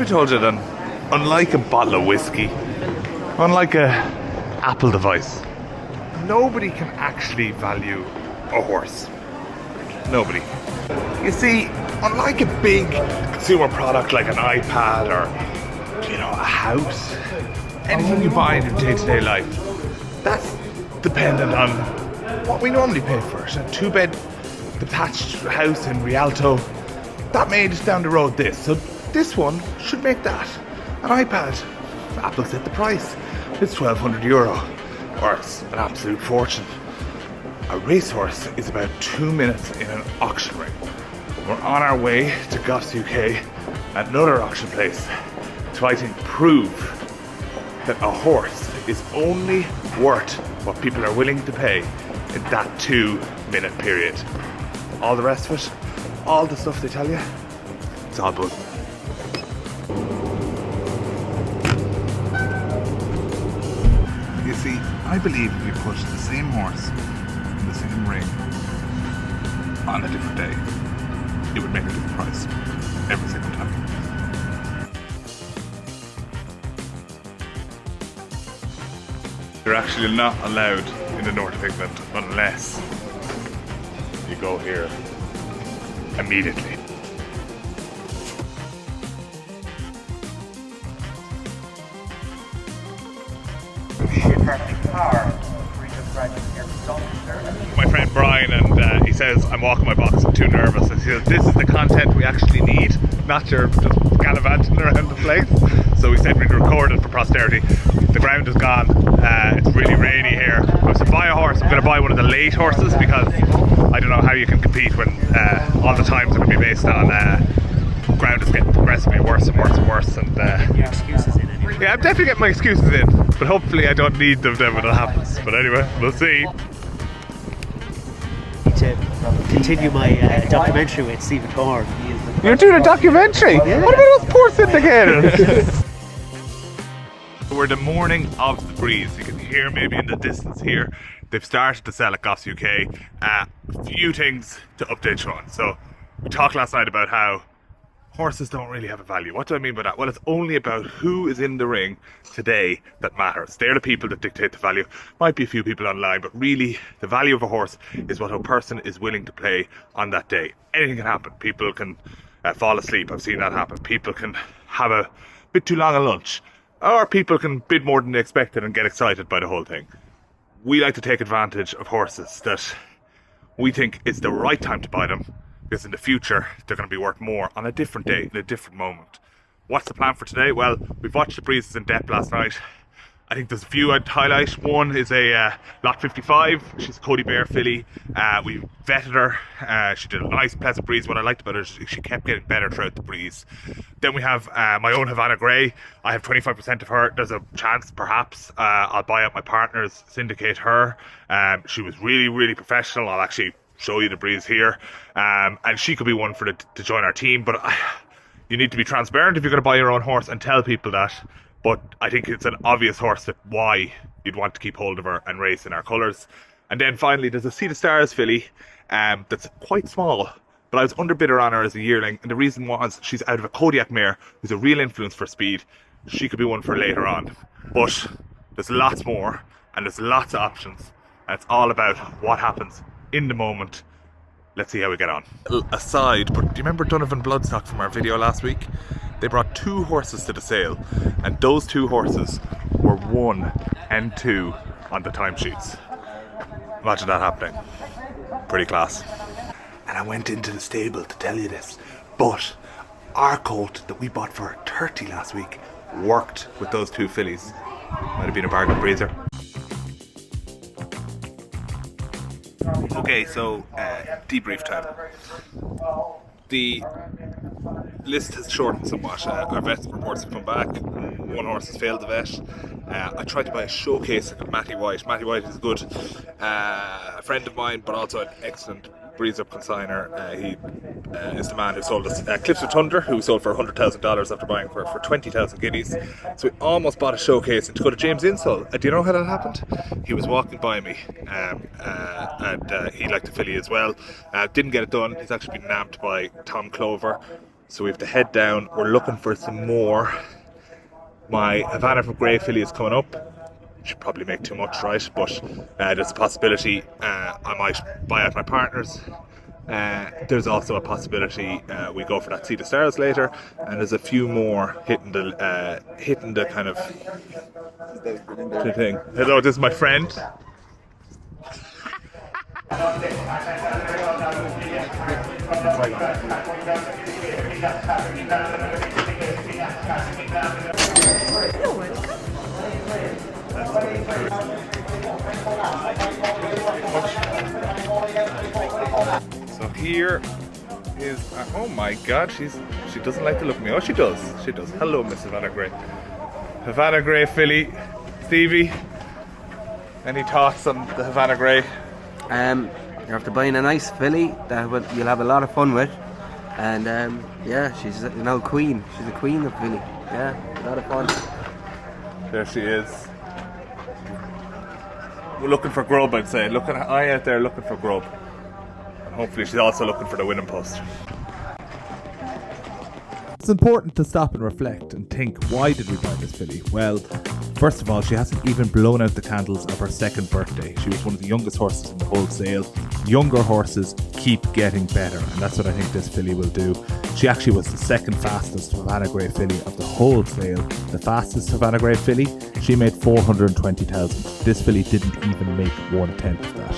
I told you then, unlike a bottle of whiskey, unlike a Apple device, nobody can actually value a horse. Nobody. You see, unlike a big consumer product like an iPad or, a house, anything you buy in your day-to-day life, that's dependent on what we normally pay for it. A 2-bed detached house in Rialto, that made down the road this. So this one should make that. An iPad, Apple set the price. It's €1,200, or it's an absolute fortune. A racehorse is about 2 minutes in an auction ring. We're on our way to Goffs UK, another auction place, to I think prove that a horse is only worth what people are willing to pay in that 2-minute period. All the rest of it, all the stuff they tell you, it's all buzz. You see, I believe if we put the same horse in the same ring on a different day, it would make a different price every single time. You're actually not allowed in the north of England unless you go here immediately. My friend Brian, and he says I'm walking my box, I'm too nervous. And he says this is the content we actually need, not your just gallivanting around the place. So we said we'd record it for posterity. The ground is gone, it's really rainy here. I was to buy a horse. I'm going to buy one of the late horses because I don't know how you can compete when all the times are going to be based on ground is getting progressively worse and worse and worse. And your excuses in anyway. Yeah, I'm definitely getting my excuses in, but hopefully I don't need them then when it happens. But anyway, we'll see. To continue my documentary with Stephen Thorne. You're doing a documentary? Yeah. What about those poor syndicators? We're the morning of the breeze. You can hear maybe in the distance here. They've started to sell at Goffs UK. A few things to update you on. So we talked last night about how horses don't really have a value. What do I mean by that? Well, it's only about who is in the ring today that matters. They're the people that dictate the value. Might be a few people online, but really the value of a horse is what a person is willing to pay on that day. Anything can happen. People can fall asleep. I've seen that happen. People can have a bit too long a lunch, or people can bid more than they expected and get excited by the whole thing. We like to take advantage of horses that we think it's the right time to buy them, because in the future they're going to be worth more on a different day, in a different moment. What's the plan for today? Well, we've watched the breezes in depth last night. I think there's a few I'd highlight. One is a lot 55. She's a Cody Bear filly. We vetted her. She did a nice pleasant breeze. What I liked about her is she kept getting better throughout the breeze. Then we have my own Havana Grey. I have 25% of her. There's a chance perhaps I'll buy out my partners, syndicate her. She was really, really professional. I'll actually show you the breeze here, and she could be one for to join our team, but you need to be transparent if you're going to buy your own horse and tell people that. But I think it's an obvious horse that why you'd want to keep hold of her and race in our colours. And then finally there's a Sea the Stars filly that's quite small, but I was underbidder on her as a yearling, and the reason was she's out of a Kodiak mare who's a real influence for speed. She could be one for later on, but there's lots more and there's lots of options, and it's all about what happens in the moment. Let's see how we get on. Aside, but do you remember Donovan Bloodstock from our video last week? They brought 2 horses to the sale, and those 2 horses were 1 and 2 on the timesheets. Imagine that happening. Pretty class. And I went into the stable to tell you this, but our colt that we bought for 30 last week worked with those 2 fillies. Might have been a bargain breezer. Okay, so debrief time. The list has shortened somewhat. Our vet reports have come back. 1 horse has failed the vet. I tried to buy a showcase at Matty White. Matty White is good, a friend of mine, but also an excellent breeze up consigner. He is the man who sold us Cliffs of Thunder, who sold for $100,000 after buying for 20,000 guineas. So we almost bought a showcase, and to go to James Insall. Do you know how that happened? He was walking by me, and he liked the filly as well. Didn't get it done. He's actually been nabbed by Tom Clover. so we have to head down. We're looking for some more. My Havana Grey filly is coming up. Should probably make too much, right? But there's a possibility I might buy out my partners. There's also a possibility we go for that Sea to Stars later, and there's a few more hitting the kind of thing. Hello, this is my friend. So here is oh my god, she doesn't like to look at me. Oh, she does. Hello, Miss Havana Grey. Havana Grey filly. Stevie, any thoughts on the Havana Grey? You're after buying a nice filly that you'll have a lot of fun with, and yeah, she's an old queen. She's a queen of filly. Yeah, a lot of fun. There she is. We're looking for grub, I'd say. Eye out there looking for grub. And hopefully she's also looking for the winning post. It's important to stop and reflect and think, why did we buy this filly? Well, first of all, she hasn't even blown out the candles of her second birthday. She was one of the youngest horses in the whole sale. Younger horses keep getting better, and that's what I think this filly will do. She actually was the second fastest Havana Grey filly of the whole sale. The fastest Havana Grey filly, she made 420,000. This filly didn't even make 1/10 of that.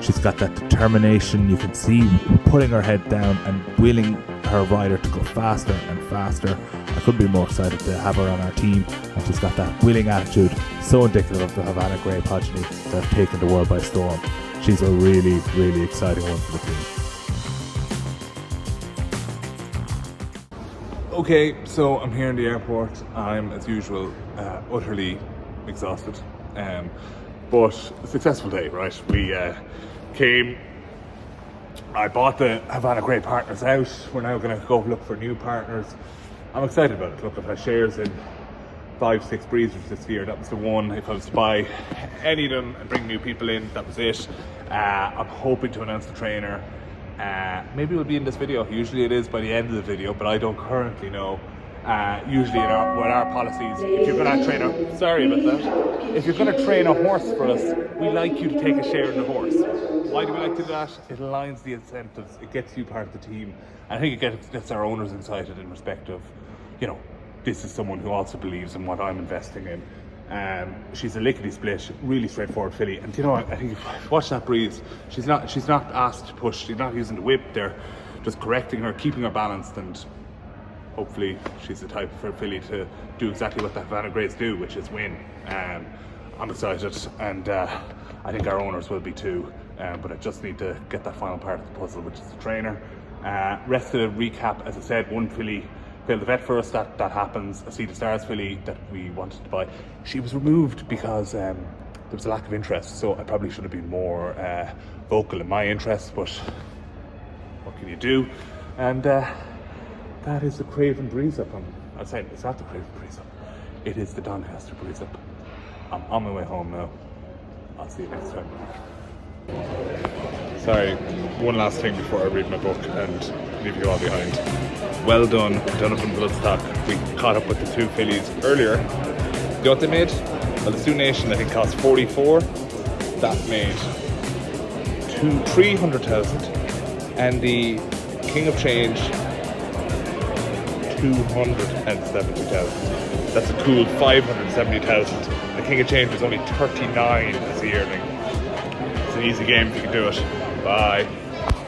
She's got that determination. You can see putting her head down and willing her rider to go faster and faster. I couldn't be more excited to have her on our team, and she's got that willing attitude, so indicative of the Havana Grey progeny that have taken the world by storm. She's a really, really exciting one for the team. Okay, so I'm here in the airport. I'm, as usual, utterly exhausted, but a successful day, right? We came. I bought the Havana Grey partners out. We're now going to go look for new partners. I'm excited about it. Look, I've had shares in 5-6 breezers this year. That was the one. If I was to buy any of them and bring new people in, that was it. I'm hoping to announce the trainer. Maybe it will be in this video. Usually it is by the end of the video, but I don't currently know. Usually with our policies, if you're going to train if you're going to train a horse for us, we like you to take a share in the horse. Why do we like to do that? It aligns the incentives. It gets you part of the team. And I think it gets our owners excited in respect of, this is someone who also believes in what I'm investing in. She's a lickety split, really straightforward filly. And I think if you watch that breeze, she's not asked to push. She's not using the whip. They're just correcting her, keeping her balanced, and hopefully she's the type of filly to do exactly what the Havana Greys do, which is win. I'm excited, and I think our owners will be too. But I just need to get that final part of the puzzle, which is the trainer. Rest of the recap, as I said, one filly failed the vet for us. That happens. A Sea to Stars filly that we wanted to buy, she was removed because there was a lack of interest. So I probably should have been more vocal in my interest, but what can you do? And that is the Craven Breeze Up. I'm saying it's not the Craven Breeze Up. It is the Doncaster Breeze Up. I'm on my way home now. I'll see you next time. Sorry, one last thing before I read my book and leave you all behind. Well done, Donovan Bloodstock. We caught up with the two fillies earlier. You know what they made? Well, the Sioux Nation I think cost 44. That made 300,000, and the King of Change 270,000. That's a cool 570,000. The King of Change was only 39 as a yearling. It's an easy game if you can do it. Bye.